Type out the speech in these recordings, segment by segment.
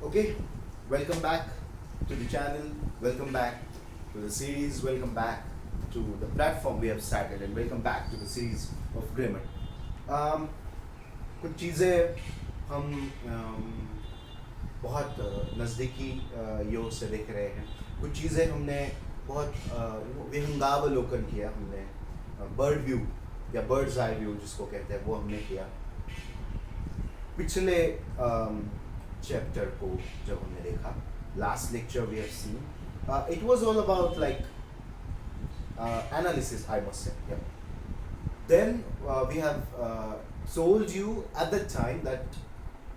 Okay, welcome back to the channel, welcome back to the series, welcome back to the platform we have started, and welcome back to the series of Grammar. Um, कुछ चीज़ें हम बहुत नज़दीकी योग से देख रहे हैं. कुछ चीज़ें हमने बहुत विहंगावलोकन किया. हमने बर्ड व्यू या बर्ड्स आई व्यू जिसको कहते हैं वो हमने किया. पिछले चैप्टर को जब हमने देखा, last lecture we have seen, it was all about like analysis, I must say. Yeah. Then we have told you at that time that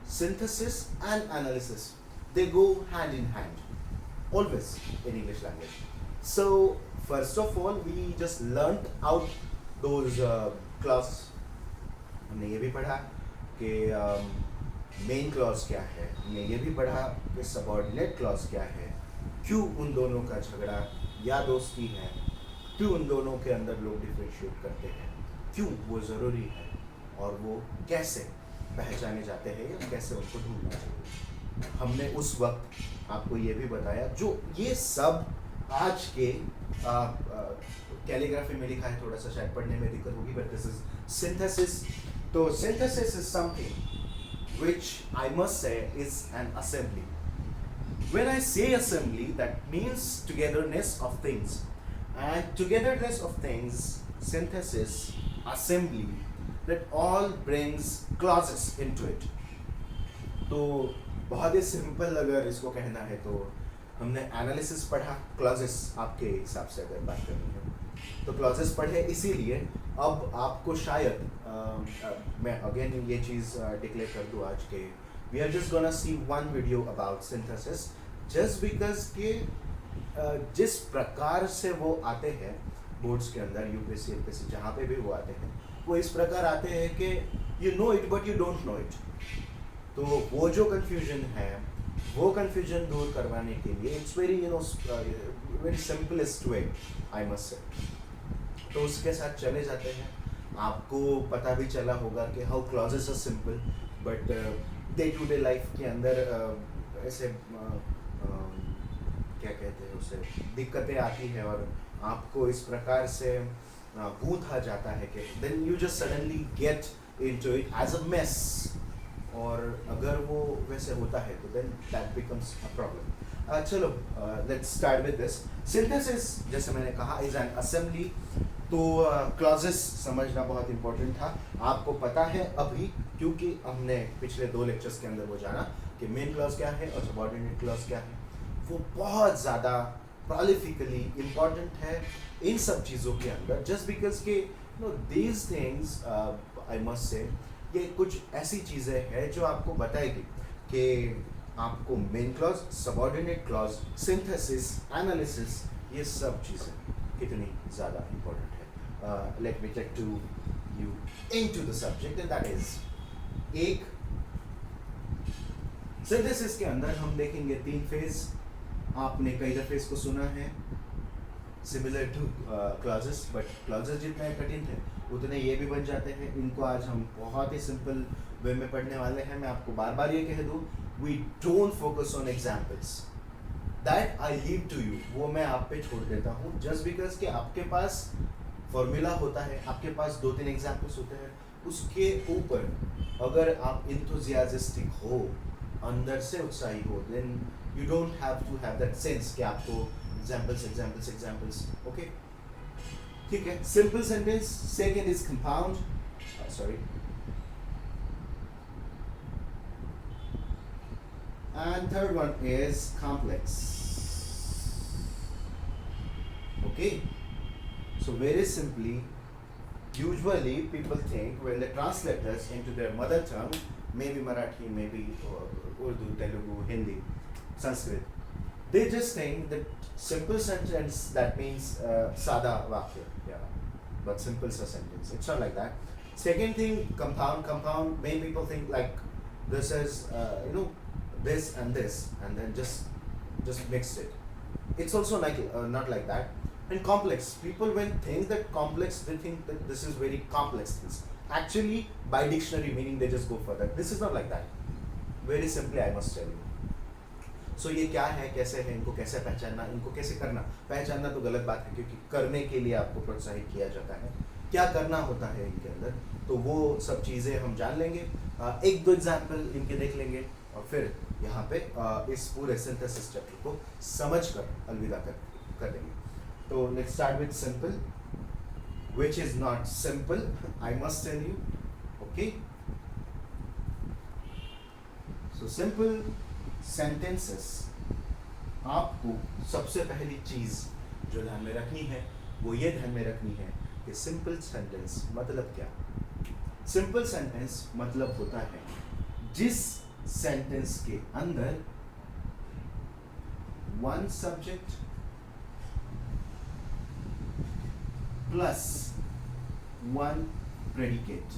synthesis and analysis, they go hand in hand always in English language. So first of all we just learnt out those clauses. हमने ये भी पढ़ा कि main clause क्या है, हमने ये भी पढ़ा कि सबऑर्डिनेट क्लॉज क्या है, क्यों उन दोनों का झगड़ा या दोस्ती है, क्यों उन दोनों के अंदर लोग डिफरेंशिएट करते हैं, क्यों वो ज़रूरी है और वो कैसे पहचाने जाते हैं या कैसे उनको ढूंढना चाहिए. हमने उस वक्त आपको ये भी बताया, जो ये सब आज के कैलीग्राफी में लिखा है, थोड़ा सा शायद पढ़ने में दिक्कत होगी, बट दिस इज सिंथेसिस. तो synthesis is something which I must say is an assembly. When I say assembly, that means togetherness of things. And togetherness of things, synthesis, assembly, that all brings clauses into it. तो बहुत ही simple अगर इसको कहना है तो हमने analysis पढ़ा, clauses आपके हिसाब से अगर बात करनी है तो क्लॉजेस पढ़े. इसीलिए अब आपको शायद मैं अगेन ये चीज़ डिक्लेयर कर दूँ आज के, we are just gonna see one video about synthesis, just because के जिस प्रकार से वो आते हैं बोर्ड्स के अंदर, यूपीएससी एलपीएससी जहाँ पे भी वो आते हैं, वो इस प्रकार आते हैं कि you know it but you don't know it. तो वो जो कन्फ्यूजन है, वो कन्फ्यूजन दूर करवाने के लिए it's very very simplest way I must say. तो उसके साथ चले जाते हैं. आपको पता भी चला होगा कि how clauses are simple, but day to day life के अंदर ऐसे क्या कहते हैं उसे, दिक्कतें आती हैं और आपको इस प्रकार से गूंथा जाता है कि then you just suddenly get into it as a mess. और अगर वो वैसे होता है तो then that becomes a problem. चलो let's start with this. Synthesis जैसे मैंने कहा इज एन असेंबली. तो क्लॉजेस समझना बहुत इंपॉर्टेंट था. आपको पता है अभी, क्योंकि हमने पिछले 2 लेक्चर्स के अंदर वो जाना कि मेन क्लॉज क्या है और सबऑर्डिनेट क्लॉज क्या है. वो बहुत ज़्यादा प्रोलिफिकली इम्पॉर्टेंट है इन सब चीज़ों के अंदर, जस्ट बिकॉज के these things I must say, ये कुछ ऐसी चीज़ें हैं जो आपको बताएगी कि आपको main clause, subordinate clause, synthesis, analysis, ये सब चीज़ें कितनी ज़्यादा इम्पोर्टेंट है. Let me take to you into the subject, and that is एक सिंथेसिस के अंदर हम देखेंगे 3 फेज. आपने कई दफे इसको सुना है, similar to clauses, but clauses जितने कठिन थे उतने ये भी बन जाते हैं. इनको आज हम बहुत ही सिंपल वे में पढ़ने वाले हैं. मैं आपको बार बार ये कह दूँ, we don't focus on examples, that I leave to you. वो मैं आप पे छोड़ देता हूँ, जस्ट बिकॉज कि आपके पास फॉर्मूला होता है, आपके पास 2-3 एग्जाम्पल्स होते हैं. उसके ऊपर अगर आप इंथुजियास्टिक हो, अंदर से उत्साही हो, then you don't have to have that sense कि आपको एग्जाम्पल्स एग्जाम्पल्स एग्जाम्पल्स. ओके, ठीक है. Simple sentence. Second is compound, sorry, and third one is complex. Okay, so very simply, usually people think when they translate this into their mother tongue, maybe Marathi, maybe Urdu, Telugu, Hindi, Sanskrit, they just think that simple sentence, that means sada vakya, yeah, but simple sentence, it's not like that. Second thing, compound, many people think like this is this and this, and then just mix it. It's also like not like that. And complex, people when think that complex, they think that this is very complex things. Actually, by dictionary meaning, they just go further. This is not like that. Very simply, I must tell you, सो ये क्या है, कैसे है, इनको कैसे पहचानना, इनको कैसे करना। पहचानना तो गलत बात है क्योंकि करने के लिए आपको प्रोत्साहित किया जाता है, क्या करना होता है इनके अंदर, तो वो सब चीज़ें हम जान लेंगे। एक दो एग्जाम्पल इनके देख लेंगे और फिर यहाँ पे इस पूरे सिंथेसिस चैप्टर को समझ कर अलविदा कर देंगे। तो let's start with simple, which is not simple, I must tell you, okay? So simple sentences, आपको सबसे पहली चीज जो ध्यान में रखनी है वो ये ध्यान में रखनी है कि सिंपल सेंटेंस मतलब क्या। सिंपल सेंटेंस मतलब होता है जिस सेंटेंस के अंदर one subject plus one predicate.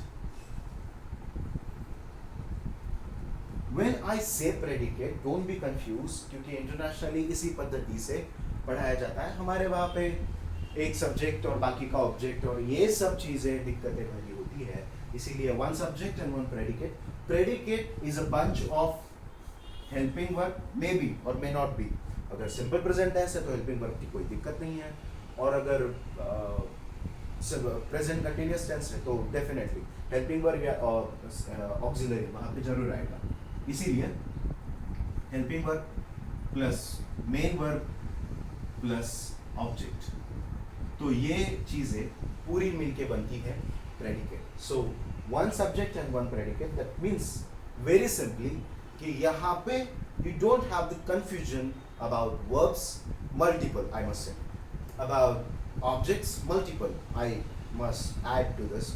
When I say predicate, don't be confused क्योंकि इंटरनेशनली इसी पद्धति से पढ़ाया जाता है। हमारे वहाँ पे एक सब्जेक्ट और बाकी का ऑब्जेक्ट और ये सब चीज़ें दिक्कतें भरी होती है, इसीलिए one subject and one predicate. Predicate is a bunch of helping verb, may be और मे नॉट बी। अगर सिंपल प्रेजेंट टेंस है तो हेल्पिंग वर्ब की कोई दिक्कत नहीं है, और अगर प्रेजेंट कंटिन्यूअस टेंस है तो डेफिनेटली हेल्पिंग वर्ब या ऑक्सिलरी वहाँ पे जरूर आएगा। इसीलिए helping verb plus main verb plus object, तो ये चीज़ें पूरी मिलके बनती है predicate. So one subject and one predicate, that means very simply कि यहाँ पे you don't have the confusion about verbs multiple, I must say, about objects multiple, I must add to this।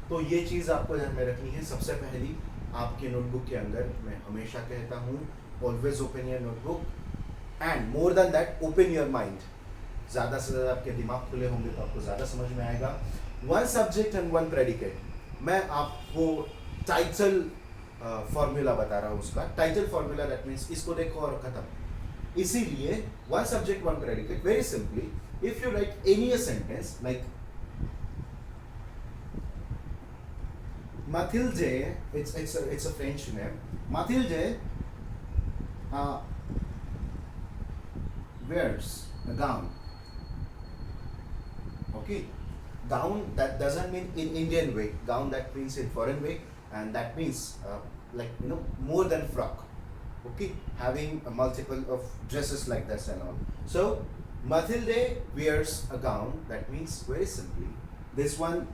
तो ये चीज़ आपको ध्यान में रखनी है। सबसे पहली आपके नोटबुक के अंदर मैं हमेशा कहता हूँ always open your notebook and more than that open your mind. ज़्यादा से ज़्यादा आपके दिमाग खुले होंगे तो आपको ज़्यादा समझ में आएगा। One subject and one predicate, मैं आपको टाइटल फॉर्मूला बता रहा हूँ उसका। टाइटल फॉर्मूला दैट मीन्स इसको देखो और खत्म। इसीलिए one subject one predicate, very simply if you write any a sentence like Mathilde, it's a French name, Mathilde wears a gown, okay? Gown, that doesn't mean in Indian way, gown that means in foreign way, and that means like more than frock, okay, having a multiple of dresses like this and all. So Mathilde wears a gown, that means very simply this one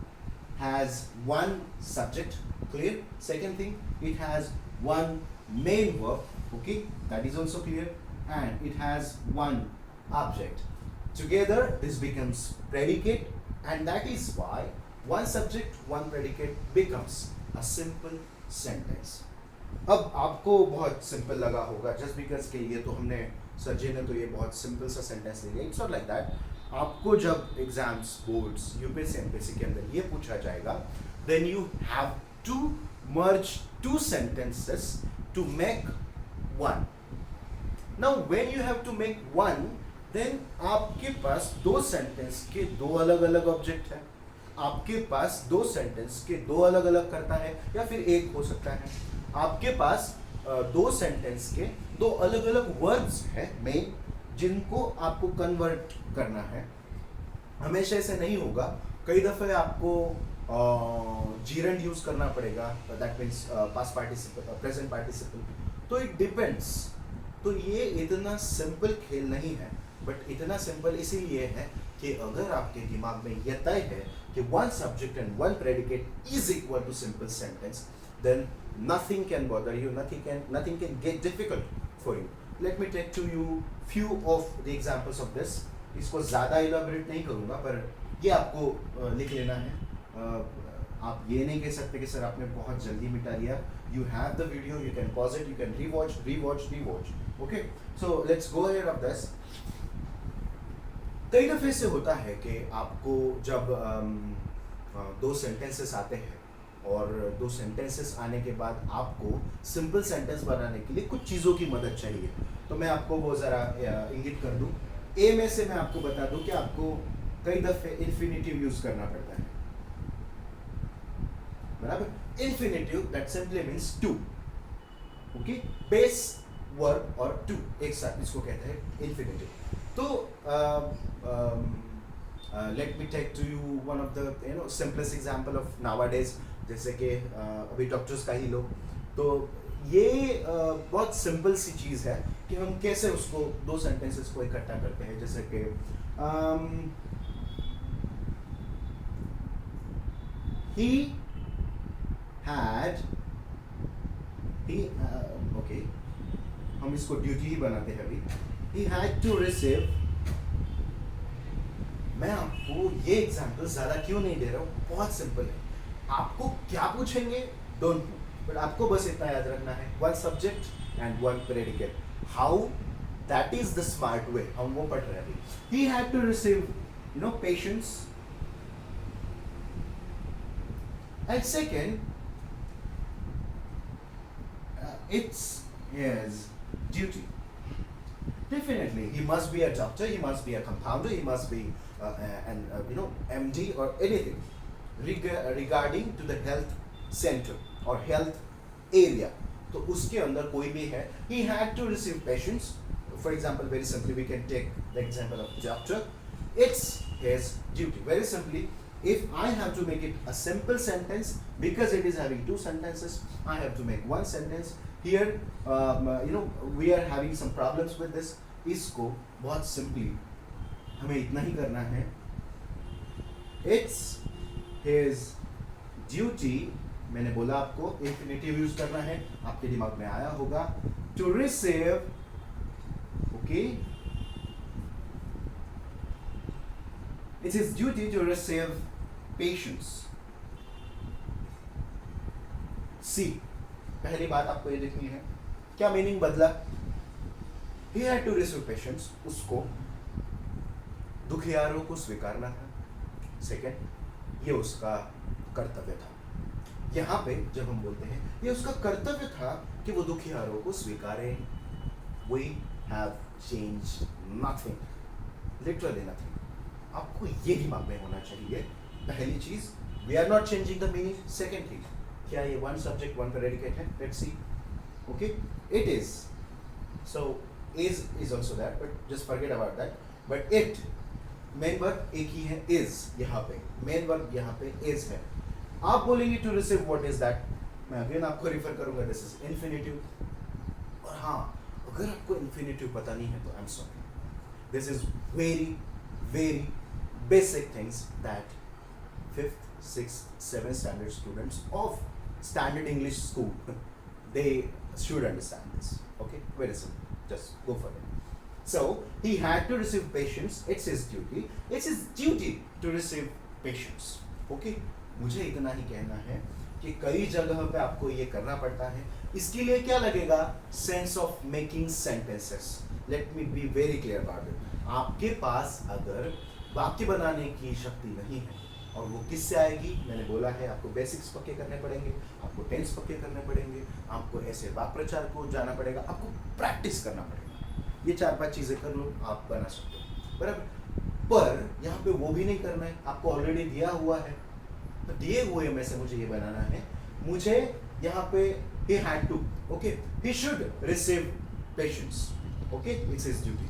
has one subject, clear? Second thing, it has one main verb, okay, that is also clear, and it has one object. Together this becomes predicate, and that is why one subject one predicate becomes a simple sentence। अब आपको बहुत simple लगा होगा just because के ये तो हमने sir जी ने तो ये बहुत सिंपल सा सेंटेंस ले लिया। It's not like that. आपको जब एग्जाम्स बोर्ड्स यूपीएससी एमपीएससी के अंदर ये पूछा जाएगा then you have to merge two sentences to make one. Now when you have to make one then आपके पास दो सेंटेंस के दो अलग अलग ऑब्जेक्ट है, आपके पास दो सेंटेंस के दो अलग अलग करता है या फिर एक हो सकता है, आपके पास दो सेंटेंस के दो अलग अलग वर्ब्स हैं मेन जिनको आपको कन्वर्ट करना है। हमेशा ऐसे नहीं होगा, कई दफ़े आपको जीरेंड यूज करना पड़ेगा, that means past participle present participle, तो इट डिपेंड्स। तो ये इतना सिंपल खेल नहीं है, बट इतना सिंपल इसीलिए है कि अगर आपके दिमाग में यह तय है कि one subject and one predicate is equal to simple sentence, then nothing can bother you, nothing can get difficult for you. Let me take to you few of the examples of this। इसको ज़्यादा elaborate नहीं करूँगा, पर ये आपको लिख लेना है। आप ये नहीं कह सकते कि सर आपने बहुत जल्दी मिटा दिया। You have the video, you can pause it, you can rewatch, okay? So let's go ahead of this। कई दफ़े से होता है कि आपको जब दो सेंटेंसेस आते हैं और दो सेंटेंसेस आने के बाद आपको सिंपल सेंटेंस बनाने के लिए कुछ चीज़ों की मदद चाहिए, तो मैं आपको वो ज़रा इंगित कर दूँ। ए में से मैं आपको बता दूँ कि आपको कई दफ़े इन्फिनिटिव यूज़ करना पड़ता है, बराबर। Infinitive that simply means to, okay. Base verb और टू एक साथ, इसको कहते हैं इन्फिनेटिव। तो let me take to you one of the simplest example of nowadays, जैसे कि अभी डॉक्टर्स का ही लो, तो ये बहुत सिंपल सी चीज़ है कि हम कैसे उसको दो सेंटेंसेस को इकट्ठा करते हैं। जैसे कि he had ओके, हम इसको ड्यूटी ही बनाते हैं अभी। he had to receive, मैं आपको ये एग्जांपल ज़्यादा क्यों नहीं दे रहा हूँ, बहुत सिंपल है। आपको क्या पूछेंगे डोंट नो, बट आपको बस इतना याद रखना है, one subject and one predicate. How, that is the smart way, हम वो पढ़ रहे हैं अभी। He had to receive patience, and second it's his duty. Definitely, he must be a doctor, he must be a compounder, he must be an MD or anything regarding to the health center or health area. तो उसके अंदर कोई भी है, he had to receive patients. For example, very simply we can take the example of doctor. It's his duty. Very simply, if I have to make it a simple sentence, because it is having two sentences, I have to make one sentence. Here, we are having some problems with this. इसको बहुत simply हमें इतना ही करना है, It's his duty, मैंने बोला आपको infinitive use करना है, आपके दिमाग में आया होगा, to receive, okay, it's his duty to receive patients. See, पहली बात आपको ये देखनी है, क्या मीनिंग बदला। He had to receive patients, उसको दुखियारों को स्वीकारना था। सेकेंड, ये उसका कर्तव्य था। यहाँ पे जब हम बोलते हैं ये उसका कर्तव्य था कि वो दुखियारों को स्वीकारे। We have changed nothing, literally nothing. आपको ये दिमाग में होना चाहिए, पहली चीज, we are not changing the meaning. Second thing, क्या ये one subject one predicate है? Let's see. Okay, it is. So is also that, but just forget about that. But it, main verb एक ही है, is यहाँ पे, main verb यहाँ पे is है। आप बोलेंगे to receive, what is that? मैं अगेन आपको रिफर करूँगा, this is infinitive. और हाँ, अगर आपको infinitive पता नहीं है तो I'm sorry. This is very very basic things that 5th, 6th, 7th standard students of standard English school they should understand this. Okay, very simple. Just go for it. So he had to receive patients. It's his duty. It's his duty to receive patients. Okay. मुझे इतना ही कहना है कि कई जगह पे आपको ये करना पड़ता है। इसके लिए क्या लगेगा? Sense of making sentences. Let me be very clear about it. आपके पास अगर वाक्य बनाने की शक्ति नहीं है, और वो किससे आएगी? मैंने बोला है आपको बेसिक्स पक्के करने पड़ेंगे, आपको टेंस पक्के करने पड़ेंगे, आपको ऐसे वाक्य प्रचार को जाना पड़ेगा, आपको प्रैक्टिस करना पड़ेगा। ये 4-5 चीज़ें कर लो, आप बना सकते हो, बराबर। पर यहाँ पे वो भी नहीं करना है, आपको ऑलरेडी दिया हुआ है, तो दिए हुए में से मुझे ये बनाना है। मुझे यहाँ पे he had to, okay, he should receive patients, okay, it's his duty,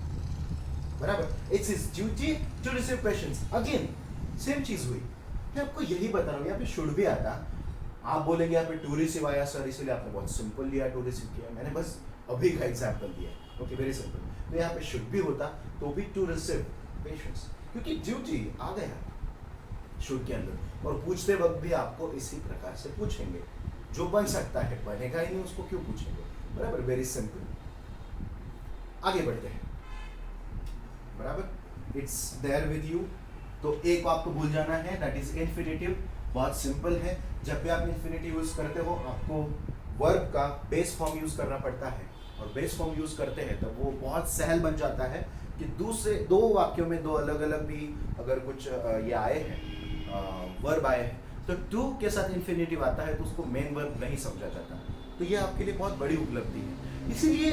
बराबर, it's his duty to receive patients। Again same चीज हुई, मैं आपको यही बता रहा हूँ, यहाँ पे शुड भी आता। आप बोलेंगे यहाँ पे टू रिसीव आया सर, इसलिए आपने बहुत सिंपल लिया, टू रिसीव किया, मैंने बस अभी का एग्जाम्पल दिया, ओके, वेरी सिंपल। तो यहाँ पे शुड भी होता तो भी टू रिसीव पेशेंट्स, क्योंकि ड्यूटी आ गया शुड के अंदर, और पूछते वक्त भी आपको इसी प्रकार से पूछेंगे। जो बन सकता है बनेगा ही नहीं, उसको क्यों पूछेंगे, बराबर, वेरी सिंपल। आगे बढ़ते हैं, बराबर, इट्स देयर विद यू। तो एक आपको भूल जाना है, दैट इज इन्फिनिटिव। बहुत सिंपल है, जब भी आप इन्फिनिटिव यूज करते हो आपको वर्ब का बेस फॉर्म यूज करना पड़ता है, और बेस फॉर्म यूज करते हैं तब वो बहुत सहल बन जाता है कि दूसरे दो वाक्यों में दो अलग अलग भी अगर कुछ ये आए हैं, वर्ब आए हैं, तो टू के साथ इन्फिनिटिव आता है तो उसको मेन वर्ब नहीं समझा जाता। तो ये आपके लिए बहुत बड़ी उपलब्धि है, इसीलिए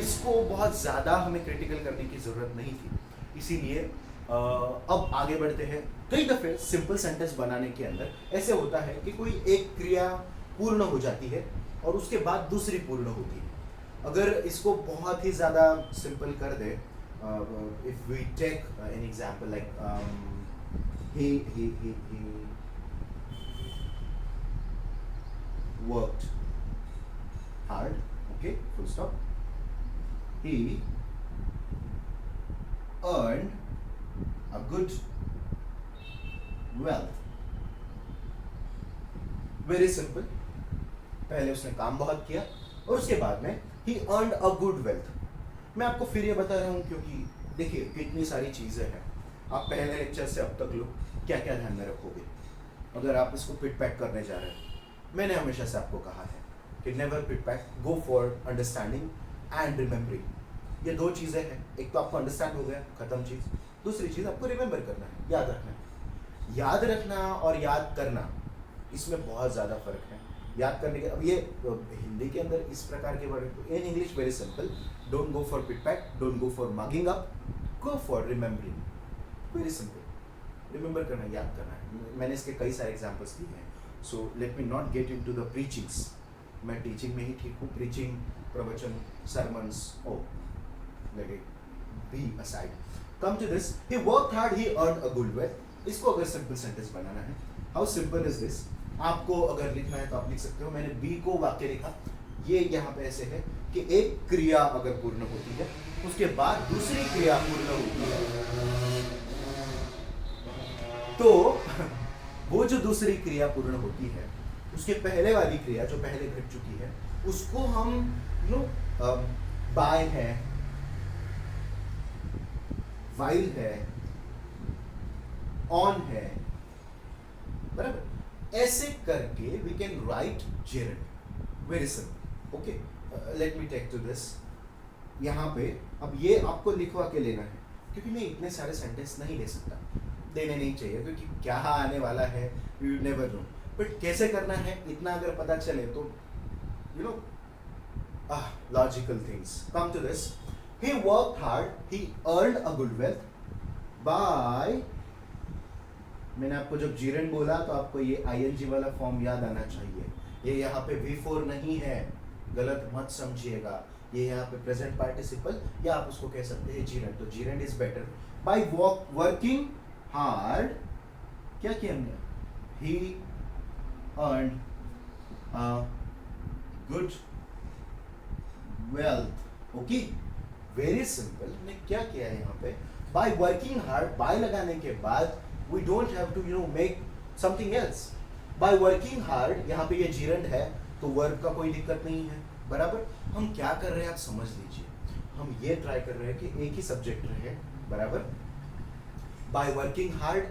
इसको बहुत ज़्यादा हमें क्रिटिकल करने की ज़रूरत नहीं थी। इसीलिए अब आगे बढ़ते हैं। कई दफ़े सिंपल सेंटेंस बनाने के अंदर ऐसे होता है कि कोई एक क्रिया पूर्ण हो जाती है और उसके बाद दूसरी पूर्ण होती है, अगर इसको बहुत ही ज़्यादा सिंपल कर दे, if we take an example like he worked hard, okay, full stop. He earned a good wealth. Very simple. पहले उसने काम बहुत किया और उसके बाद में he earned a good wealth. मैं आपको फिर ये बता रहा हूँ क्योंकि देखिए कितनी सारी चीज़ें हैं, आप पहले लेक्चर से अब तक लो क्या क्या ध्यान में रखोगे अगर आप इसको पिट पैक करने जा रहे हैं। मैंने हमेशा से आपको कहा है कि never pit pack, go for understanding and remembering. ये दो चीज़ें हैं, एक तो आपको अंडरस्टैंड हो गया, खत्म चीज़। दूसरी चीज़ आपको रिमेंबर करना है, याद रखना है। याद रखना और याद करना इसमें बहुत ज़्यादा फर्क है। याद करने के अब ये हिंदी के अंदर इस प्रकार के word, in English very simple, don't go for pit pack, don't go for mugging up, go for remembering. Very simple, remember करना, याद करना है। मैंने इसके कई सारे एग्जाम्पल्स दिए हैं। So let me not get into the preachings, मैं टीचिंग में ही ठीक हूँ, प्रीचिंग, प्रवचन, sermons, oh let it be aside. Come to this, he worked hard, he earned a good wealth. इसको अगर सिंपल सेंटेंस बनाना है, हाउ सिंपल इज दिस? आपको अगर लिखना है तो आप लिख सकते हो। मैंने बी को वाक्य लिखा, ये यहाँ पे ऐसे है कि एक क्रिया अगर पूर्ण होती है उसके बाद दूसरी क्रिया पूर्ण होती है, तो वो जो दूसरी क्रिया पूर्ण होती है उसके पहले वाली क्रिया जो पहले घट चुकी है उसको हम बाय है, वाइल है, ऑन है, बराबर, ऐसे करके we can write gerund. Very simple, okay. Let me take to this. यहाँ पे अब ये आपको लिखवा के लेना है क्योंकि मैं इतने सारे सेंटेंस नहीं ले सकता, देने नहीं चाहिए क्योंकि क्या आने वाला है यू नेवर नो, बट कैसे करना है इतना अगर पता चले तो you know logical things. Come to this, he worked hard, he earned a good wealth by, मैंने आपको जब जीरेंड बोला तो आपको ये आईएनजी वाला फॉर्म याद आना चाहिए। ये यहाँ पे V4 नहीं है, गलत मत समझिएगा, ये यहाँ पे प्रेजेंट पार्टिसिपल या आप उसको कह सकते हैं जीरेंड, तो gerund is better. By working hard, क्या किया हमने? He earned a good wealth, okay, very simple. मैं क्या किया है यहाँ पे? बाय वर्किंग हार्ड, बाय लगाने के बाद we don't have to make something else. By working hard, यहाँ पे ये जीरंड है तो वर्ब का कोई दिक्कत नहीं है, बराबर। हम क्या कर रहे हैं आप समझ लीजिए, हम ये ट्राई कर रहे हैं कि एक ही सब्जेक्ट रहे, बराबर। By working hard,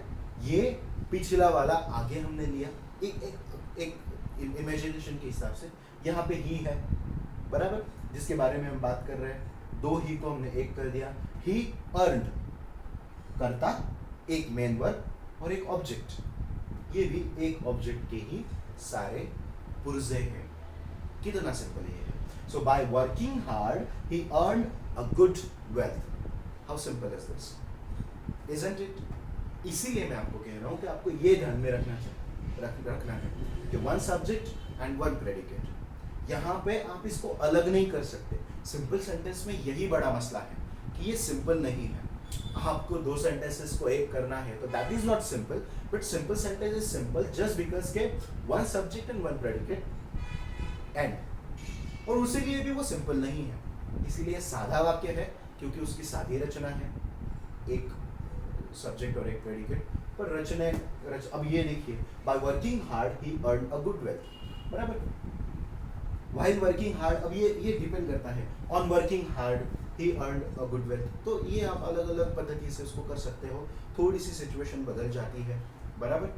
ये पिछला वाला आगे हमने लिया एक इमेजिनेशन के हिसाब से, यहाँ पे ही है, बराबर, जिसके बारे में हम बात कर रहे हैं। दो ही को हमने एक कर दिया। ही अर्नड, करता, एक मेन वर्ब और एक ऑब्जेक्ट, ये भी एक ऑब्जेक्ट के ही सारे पुर्जे हैं। कितना सिंपल ये है। So by working hard he earned a good wealth. How simple is this, isn't it? इसीलिए मैं आपको कह रहा हूं कि आपको ये ध्यान में रखना है कि one subject and one predicate. यहाँ पे आप इसको अलग नहीं कर सकते। सिंपल सेंटेंस में यही बड़ा मसला है कि ये सिंपल नहीं है। आपको दो सेंटेंसेस को एक करना है तो that is not simple, but simple sentence is simple just because के one subject and one predicate and, और उसी लिए भी वो सिंपल नहीं है। इसीलिए सादा वाक्य है क्योंकि उसकी सादी रचना है, एक सब्जेक्ट और एक प्रेडिकेट, पर अब ये देखिए, bye working hard he earned a good wealth, बराबर। व्हाइल वर्किंग हार्ड, अब ये डिपेंड करता है on working hard he earned a good wealth, तो ये आप अलग अलग पद्धति से उसको कर सकते हो, थोड़ी सी सिचुएशन बदल जाती है, बराबर।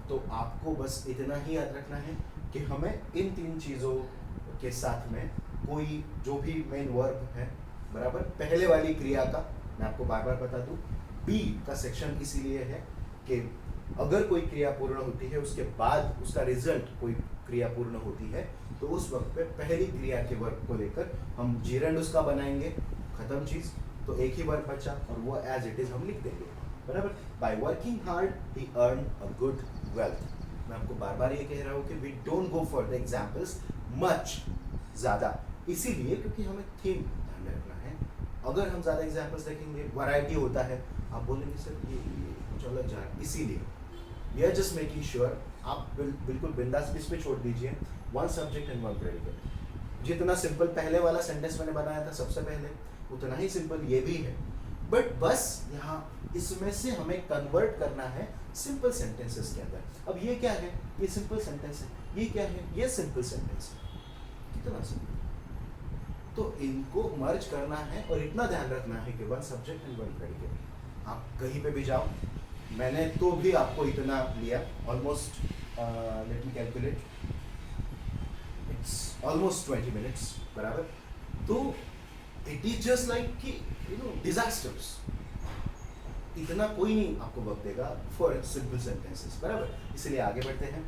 तो आपको बस इतना ही याद रखना है कि हमें इन तीन चीज़ों के साथ में कोई जो भी मेन वर्ब है, बराबर, पहले वाली क्रिया का मैं आपको बार बार बता दूं, बी का सेक्शन इसीलिए है कि अगर कोई क्रिया पूर्ण होती है उसके बाद उसका रिजल्ट कोई क्रिया पूर्ण होती है तो उस वक्त पे पहली क्रिया के वर्ब को लेकर हम जीरंड उसका बनाएंगे, खत्म चीज। तो एक ही वर्ब बचा और वो एज इट इज हम लिख देंगे, बराबर। By working hard he earn a good wealth. मैं आपको बार बार ये कह रहा हूँ कि we don't go for the examples much, ज्यादा इसीलिए क्योंकि हमें थीम ध्यान में रखना है। अगर हम ज़्यादा एग्जाम्पल्स देखेंगे, वैरायटी होता है, आप बोलेंगे सर ये कुछ अलग जा रहा है। इसीलिए we are just making sure आप बिल्कुल बिंदास इस पे छोड़ दीजिए, one subject and one predicate. जितना सिंपल पहले वाला सेंटेंस मैंने बनाया था सबसे पहले, उतना ही सिंपल ये भी है, बट बस यहाँ इसमें से हमें कन्वर्ट करना है सिंपल सेंटेंसेस के अंदर। अब ये क्या है, ये सिंपल सेंटेंस है, ये क्या है, ये सिंपल सेंटेंस है। कितना सिंपल। तो इनको मर्ज करना है और इतना ध्यान रखना है कि one subject and one predicate. आप कहीं पे भी जाओ, मैंने तो भी आपको इतना लिया, almost let me calculate, it's almost 20 minutes बराबर। तो इट इज जस्ट लाइक कि यू नो डिजास्टर्स, इतना कोई नहीं आपको वक्त देगा फॉर सिंपल सेंटेंसेस बराबर। इसलिए आगे बढ़ते हैं।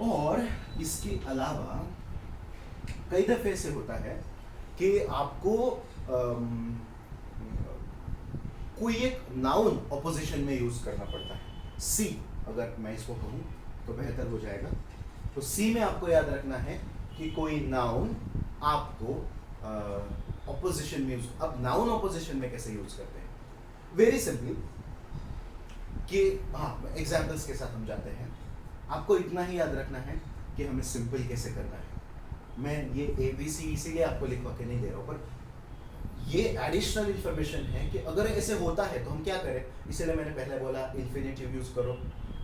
और इसके अलावा कई दफे ऐसे होता है कि आपको कोई एक नाउन ऑपोजिशन में यूज करना पड़ता है। सी अगर मैं इसको कहूँ तो बेहतर हो जाएगा। तो सी में आपको याद रखना है कि कोई नाउन आपको ऑपोजिशन में यूज, अब नाउन ऑपोजिशन में कैसे यूज करते हैं, वेरी सिंपली कि हाँ एग्जाम्पल्स के साथ हम जाते हैं। आपको इतना ही याद रखना है कि हमें सिंपल कैसे करना है। मैं ये ABC इसीलिए आपको लिखवा के नहीं दे रहा हूँ, पर ये एडिशनल इंफॉर्मेशन है कि अगर ऐसे होता है तो हम क्या करें। इसलिए मैंने पहले बोला इन्फिनेटिव यूज करो,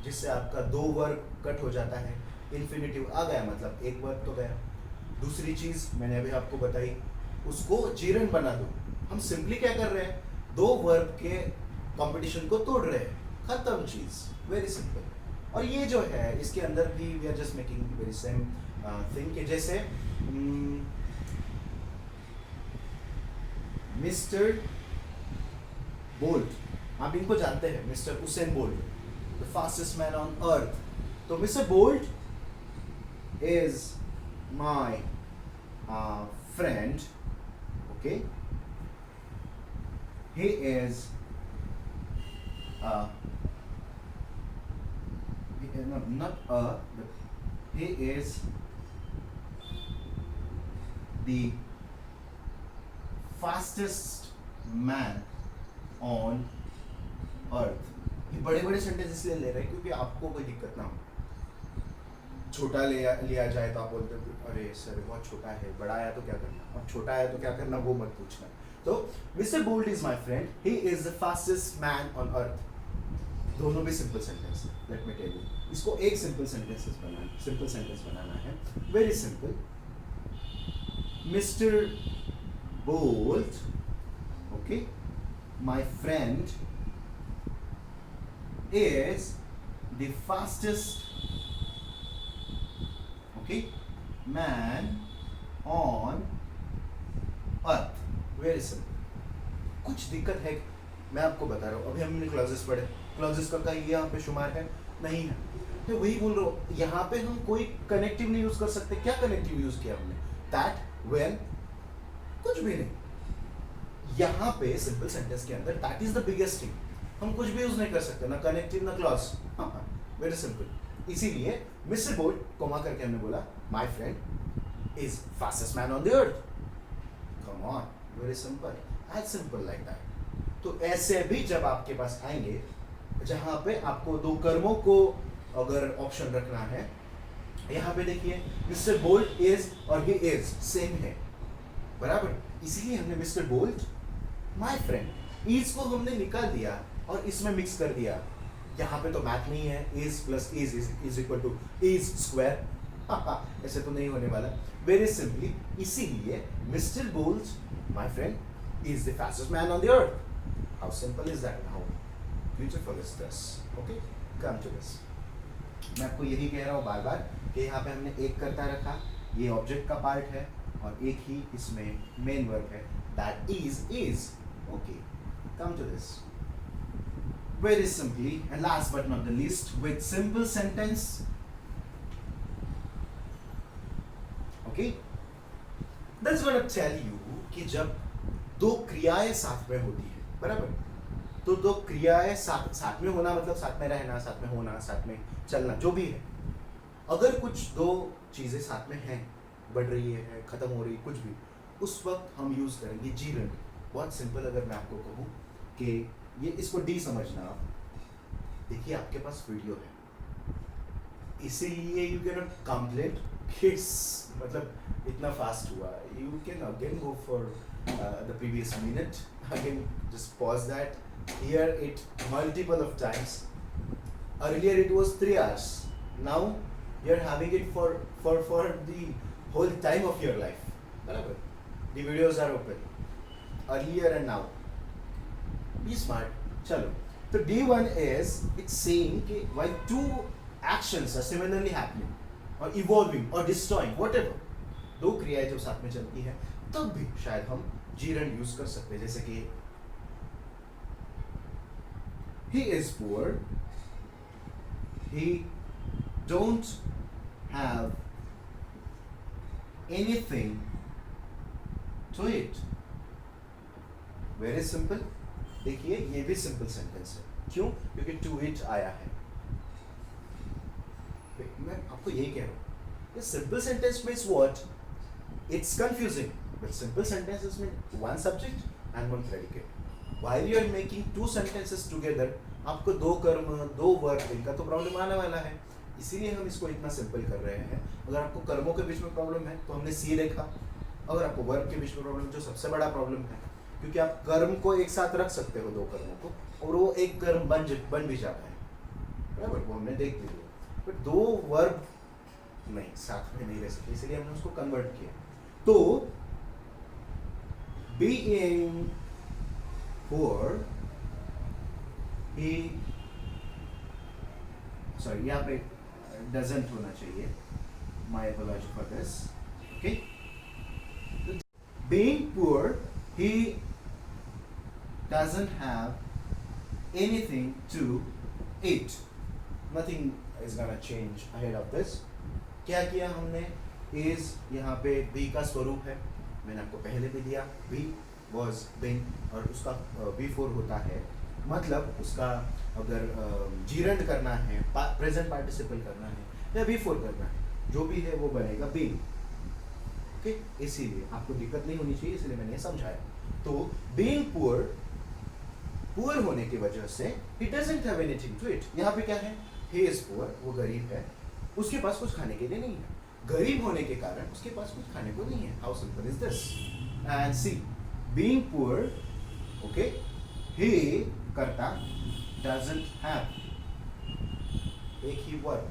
जिससे आपका दो वर्ब कट हो जाता है। इन्फिनेटिव आ गया मतलब एक वर्ब तो गया। दूसरी चीज मैंने अभी आपको बताई, उसको जीरन बना दो। हम सिंपली क्या कर रहे हैं, दो वर्ब के कंपटीशन को तोड़ रहे हैं, खत्म चीज, वेरी सिंपल। और ये जो है इसके अंदर भी we are just making very same thing कि जैसे मिस्टर बोल्ट, आप इनको जानते हैं, mister Usain Bolt, the fastest man on earth. तो mister Bolt is my friend, okay, he is but he is the fastest man on earth। ये बड़े बड़े सेंटेंस इसलिए ले रहे हैं क्योंकि आपको कोई दिक्कत ना हो। छोटा लिया जाए तो आप बोलते हो अरे सर बहुत छोटा है, बड़ा आया तो क्या करना, अब छोटा आया तो क्या करना, वो मत पूछना। तो mister Bolt is my friend, he is the fastest man on अर्थ। दोनों भी सिंपल सेंटेंस है, लेट मी टेल यू। इसको एक सिंपल सेंटेंस बनाना है, very simple. Mister bolt, okay, my friend is the fastest, okay, man on earth. Very simple. कुछ दिक्कत है, मैं आपको बता रहा हूँ। अभी हमने क्लॉजेस पढ़े, क्लॉजेस का कहीं यहाँ पे शुमार है नहीं है, तो वही बोल रहा हूँ। यहाँ पे हम कोई कनेक्टिव नहीं यूज कर सकते। क्या कनेक्टिव यूज किया हमने, दैट, व्हेन, कुछ भी नहीं। यहाँ पे सिंपल सेंटेंस के अंदर that is the biggest thing, हम कुछ भी यूज नहीं कर सकते, ना कनेक्टिव ना क्लॉज, वेरी सिंपल। इसीलिए मिस्टर बोल्ट कोमा करके हमने बोला my friend is fastest man on the earth. Come on, very simple, as simple like that. तो ऐसे भी जब आपके पास आएंगे जहां पे आपको दो कर्मों को अगर ऑप्शन रखना है, यहाँ पे देखिए मिस्टर बोल्ट इज और ही इज सेम है बराबर। इसीलिए हमने mister Bolt my friend, is को हमने निकाल दिया और इसमें मिक्स कर दिया। यहाँ पे तो मैथ नहीं है, is plus is equal to is square, ऐसे तो नहीं होने वाला। वेरी सिंपली, इसीलिए Mister Bolt my friend is the fastest man on the earth. How simple is that, how beautiful is this, okay, come to this. मैं आपको यही कह रहा हूँ बार बार कि यहाँ पे हमने एक करता रखा, ये ऑब्जेक्ट का पार्ट है और एक ही इसमें मेन वर्ब है, that is, okay, come to this. Very simply, and last but not the least, with simple sentence, okay, that's gonna tell you कि जब दो क्रियाएं साथ में होती है बराबर, तो दो क्रियाएं साथ में होना मतलब साथ में रहना, साथ में होना, साथ में चलना, जो भी है, अगर कुछ दो चीज़ें साथ में हैं, बढ़ रही है, ख़त्म हो रही है, कुछ भी, उस वक्त हम यूज़ करेंगे जीरंड। बहुत सिंपल अगर मैं आपको कहूँ कि ये इसको डी समझना आप, देखिए आपके पास वीडियो है, इसीलिए you can not complain kids मतलब इतना फास्ट हुआ, you can again go for the previous minute, again just pause that, here it multiple of times, earlier it was 3 hours, now you are having it for the whole time of your life, बराबर, the videos are open earlier and now, be smart. चलो, तो D1 is it's saying कि while two actions are similarly happening or evolving or destroying whatever, दो क्रियाएं जो साथ में चलती है, तब भी शायद हम gerund यूज कर सकते हैं, जैसे कि he is poor, he don't have anything to eat. Very simple. देखिए ये भी सिंपल सेंटेंस है, क्यों? क्योंकि टू इट आया है। मैं आपको यही कह रहा हूँ, ये simple sentence means what? It's confusing, but simple sentences mean one subject and one predicate. While you are making two sentences together, आपको दो कर्म दो वर्ब, इनका तो प्रॉब्लम आने वाला है, इसीलिए हम इसको इतना सिंपल कर रहे हैं। अगर आपको कर्मों के बीच में प्रॉब्लम है तो हमने सी देखा, अगर आपको वर्ब के बीच में प्रॉब्लम, जो सबसे बड़ा प्रॉब्लम है, क्योंकि आप कर्म को एक साथ रख सकते हो, दो कर्मों को, और वो एक कर्म बन भी जाता है, बराबर, वो हमने देख भी लिया, बट दो वर्ब नहीं, साथ में नहीं रह सकते, इसलिए हमने उसको कन्वर्ट किया। तो being poor, he, sorry, यहाँ पे doesn't होना चाहिए, my apology for this, okay? Being poor, he doesn't have anything to eat. Nothing is gonna change ahead of this. क्या किया हमने? is यहाँ पे be का स्वरूप है, मैंने आपको पहले भी दिया, be was been, और उसका before होता है, मतलब उसका अगर जीरंड करना है, प्रेजेंट पार्टिसिपल करना है या बिफोर करना है, जो भी है वो बनेगा being, ओके? इसीलिए आपको दिक्कत नहीं होनी चाहिए, इसलिए मैंने ये समझाया। तो being poor, पुअर होने की वजह से he doesn't have anything to eat, यहाँ पे क्या है? he is poor, वो गरीब है, उसके पास कुछ खाने के लिए नहीं है, गरीब होने के कारण उसके पास कुछ खाने को नहीं है। How simple is this? And see, being poor, okay, he करता doesn't have, एक ही वर्ब,